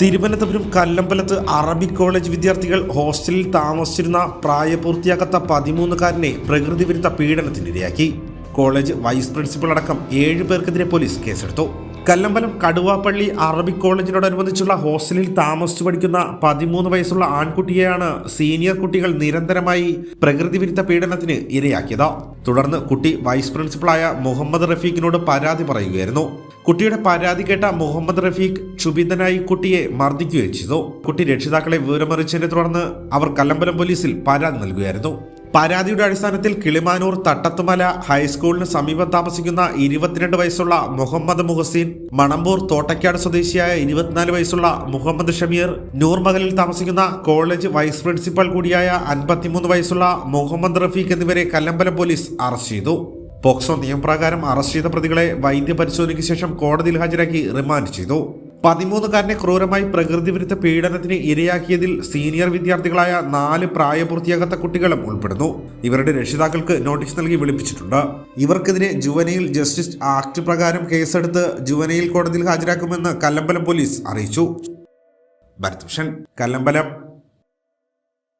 Thiruvananthapuram കല്ലമ്പലത്ത് Arabic college വിദ്യാർത്ഥികൾ ഹോസ്റ്റലിൽ താമസിച്ചിരുന്ന പ്രായപൂർത്തിയാകാത്ത 13-കാരനെ പ്രകൃതിവിരുദ്ധ പീഡനത്തിനിരയാക്കി. കോളേജ് വൈസ് പ്രിൻസിപ്പൽ അടക്കം 7 പേർക്കെതിരെ പോലീസ് കേസെടുത്തു. കല്ലമ്പലം കടുവാപ്പള്ളി അറബിക് കോളേജിനോടനുബന്ധിച്ചുള്ള ഹോസ്റ്റലിൽ താമസിച്ചു പഠിക്കുന്ന 13 വയസ്സുള്ള ആൺകുട്ടിയെയാണ് സീനിയർ കുട്ടികൾ നിരന്തരമായി പ്രകൃതിവിരുദ്ധ പീഡനത്തിന് ഇരയാക്കിയത്. തുടർന്ന് കുട്ടി വൈസ് പ്രിൻസിപ്പളായ മുഹമ്മദ് റഫീഖിനോട് പരാതി പറയുകയായിരുന്നു. കുട്ടിയുടെ പരാതി കേട്ട മുഹമ്മദ് റഫീഖ് ക്ഷുഭിതനായി കുട്ടിയെ മർദ്ദിക്കുകയും ചെയ്തു. കുട്ടി രക്ഷിതാക്കളെ വിവരമറിയിച്ചതിനെ തുടർന്ന് അവർ കല്ലമ്പലം പോലീസിൽ പരാതി നൽകുകയായിരുന്നു. പരാതിയുടെ അടിസ്ഥാനത്തിൽ കിളിമാനൂർ തട്ടത്തുമല ഹൈസ്കൂളിന് സമീപം താമസിക്കുന്ന 22 വയസ്സുള്ള മുഹമ്മദ് മുഹസിൻ, മണമ്പൂർ തോട്ടയ്ക്കാട് സ്വദേശിയായ 24 വയസ്സുള്ള മുഹമ്മദ് ഷമീർ, നൂർമഹലിൽ താമസിക്കുന്ന കോളേജ് വൈസ് പ്രിൻസിപ്പൽ കൂടിയായ 53 വയസ്സുള്ള മുഹമ്മദ് റഫീഖ് എന്നിവരെ കല്ലമ്പലം പോലീസ് അറസ്റ്റ് ചെയ്തു. പോക്സോ നിയമപ്രകാരം അറസ്റ്റ് ചെയ്ത പ്രതികളെ വൈദ്യപരിശോധനയ്ക്ക് ശേഷം കോടതിയിൽ ഹാജരാക്കി റിമാൻഡ് ചെയ്തു. 13-കാരനെ ക്രൂരമായി പ്രകൃതിവിരുദ്ധ പീഡനത്തിന് ഇരയാക്കിയതിൽ സീനിയർ വിദ്യാർത്ഥികളായ 4 പ്രായപൂർത്തിയാകാത്ത കുട്ടികളും ഉൾപ്പെടുന്നു. ഇവരുടെ രക്ഷിതാക്കൾക്ക് നോട്ടീസ് നൽകി വിളിപ്പിച്ചിട്ടുണ്ട്. ഇവർക്കെതിരെ ജുവനൈൽ ജസ്റ്റിസ് ആക്ട് പ്രകാരം കേസെടുത്ത് ജുവനൈൽ കോടതിയിൽ ഹാജരാക്കുമെന്ന് കല്ലമ്പലം പോലീസ് അറിയിച്ചു. കല്ലമ്പലം.